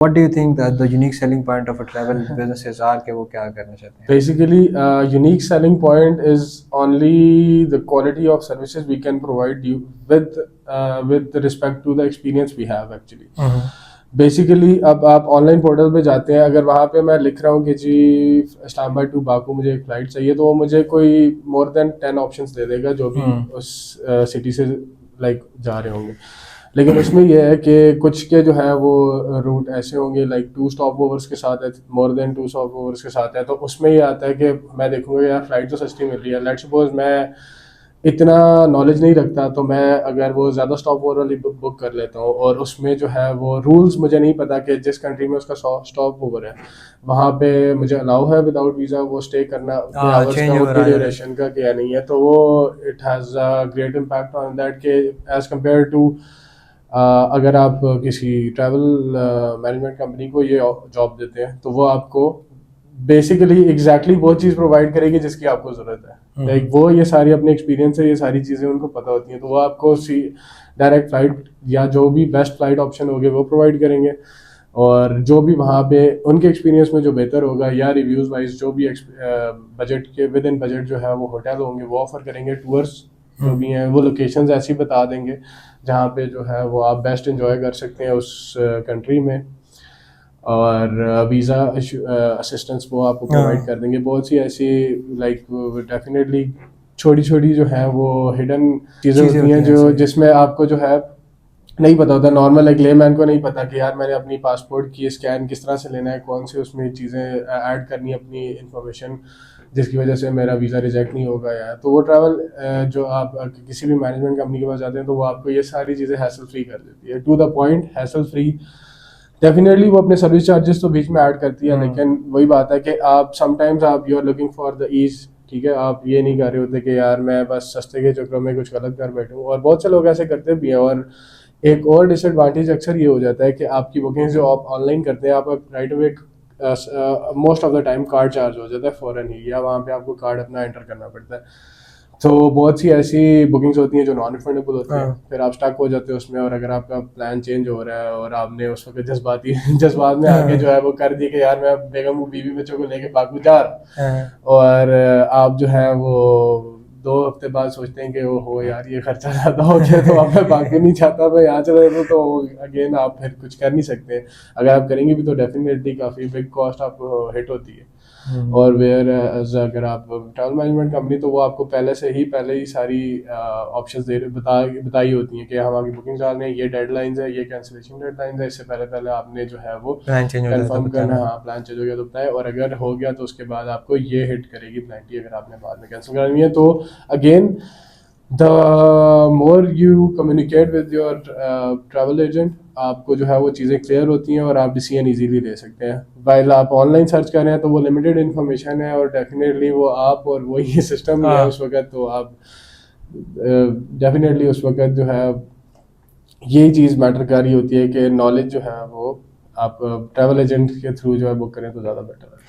What do you think that the unique selling point of a travel businesses are कि वो क्या करना चाहते हैं? Basically, unique selling point is only the quality of services we can provide you with respect to the experience we have actually. Basically अब आप online portal पे जाते हैं, अगर वहाँ पे मैं लिख रहा हूँ कि जी इस्लामाबाद टू बाकू मुझे एक फ़्लाइट चाहिए, तो वो मुझे कोई मोर देन 10 ऑप्शंस दे देगा जो भी उस सिटी से लाइक जा रहे होंगे। लेकिन उसमें यह है कि कुछ के जो है वो रूट ऐसे होंगे लाइक 2 स्टॉप ओवर्स के साथ है, मोर देन 2 स्टॉप ओवर्स के साथ है, तो उसमें ये आता है कि मैं देखूंगा यार फ़्लाइट तो सस्ती मिल रही है, लेट्स सपोज मैं इतना नॉलेज नहीं रखता, तो मैं अगर वो ज़्यादा स्टॉप ओवर वाली बुक कर लेता हूँ और उसमें जो है वो रूल्स मुझे नहीं पता कि जिस कंट्री में उसका स्टॉप ओवर है वहाँ पे मुझे अलाउ है विदाउट वीज़ा वो स्टे करना उतने आवर्स चेंज का, ओवर उतनी आ जाता है। ड्यूरेशन का क्या नहीं है, तो वो it has a great impact on that के एज़ कम्पेयर टू अगर आप किसी ट्रैवल मैनेजमेंट कंपनी को ये जॉब देते हैं तो वो आपको बेसिकली एग्जैक्टली वो चीज़ प्रोवाइड करेगी जिसकी आपको ज़रूरत है। लाइक वो ये सारी अपने एक्सपीरियंस से ये सारी चीज़ें उनको पता होती हैं, तो वो आपको डायरेक्ट फ्लाइट या जो भी बेस्ट फ्लाइट ऑप्शन होंगे वो प्रोवाइड करेंगे, और जो भी वहाँ पे उनके एक्सपीरियंस में जो बेहतर होगा या रिव्यूज़ वाइज जो भी बजट के विद इन बजट जो है वो होटल होंगे वो ऑफर करेंगे, टूर्स जो भी हैं वो लोकेशंस ऐसी बता देंगे जहाँ पे जो है वो आप बेस्ट एंजॉय कर सकते हैं उस कंट्री में, और वीज़ा असिस्टेंस वो आपको प्रोवाइड कर देंगे। बहुत सी ऐसी लाइक डेफिनेटली छोटी छोटी जो है वो हिडन चीज़ें होती हैं जो जिसमें आपको जो है नहीं पता होता, नॉर्मल एक लेमैन को नहीं पता कि यार मैंने अपनी पासपोर्ट की स्कैन किस तरह से लेना है, कौन से उसमें चीज़ें ऐड करनी है अपनी इंफॉर्मेशन जिसकी वजह से मेरा वीज़ा रिजेक्ट नहीं होगा यार। तो वो ट्रैवल जो आप किसी भी मैनेजमेंट कंपनी के पास जाते हैं तो वो आपको ये सारी चीज़ें हैसल फ्री कर देती है, to the point hassle free. Definitely वो अपने सर्विस चार्जेस तो बीच में ऐड करती है, लेकिन वही बात है कि आप समटाइम्स आप you are looking for the ease, ठीक है, आप ये नहीं कर रहे होते कि यार मैं बस सस्ते के चक्कर में कुछ गलत कर बैठूँ, और बहुत से लोग ऐसे करते भी हैं। और एक और डिसएडवांटेज अक्सर ये हो जाता है कि आपकी बुकिंग्स जो आप ऑनलाइन करते हैं आप right away most of the time card charge हो जाता है फ़ौरन ही, या वहाँ पे आपको कार्ड अपना एंटर करना पड़ता है। तो बहुत सी ऐसी बुकिंग्स होती हैं जो नॉन रिफंडेबल होती हैं, फिर आप स्टक हो जाते हो उसमें, और अगर आपका प्लान चेंज हो रहा है और आपने उस वक्त जज्बात में आके जो है वो कर दिया कि यार मैं बेगम को बीवी बच्चों को लेके बागू जा रहा, और आप जो है वो 2 हफ्ते बाद सोचते हैं कि वो हो यार ये खर्चा ज़्यादा हो गया, तो अब मैं भागना नहीं चाहता, मैं यहाँ चला जाता, तो अगेन आप फिर कुछ कर नहीं सकते। अगर आप करेंगे भी तो डेफिनेटली काफ़ी बिग कॉस्ट आपको हिट होती है। और वेयर अगर आप ट्रैवल मैनेजमेंट कंपनी, तो वो आपको पहले ही सारी ऑप्शंस बताई होती हैं कि हम आपकी बुकिंग डालने हैं, ये डेडलाइंस है, ये कैंसिलेशन डेडलाइंस है, इससे पहले आपने जो है वो प्लान चेंज हो जाता है कंफर्म तो करना, बताना। हाँ प्लान चेंज हो गया तो बताए, और अगर हो गया तो उसके बाद आपको ये हिट करेगी पेनल्टी अगर आपने बाद में कैंसिल करनी है। तो again the more you communicate with your travel agent, आपको जो है वो चीज़ें क्लियर होती हैं और आप डिसीजन इजीली ले सकते हैं। वाइल आप ऑनलाइन सर्च कर रहे हैं तो वो लिमिटेड इन्फॉर्मेशन है, और डेफिनेटली वो आप और वो ये सिस्टम ही है उस वक्त, तो आप डेफिनेटली उस वक्त जो है यही चीज़ मैटर कर रही होती है कि नॉलेज जो है वो आप ट्रैवल एजेंट के थ्रू जो है बुक करें तो ज़्यादा बेटर है।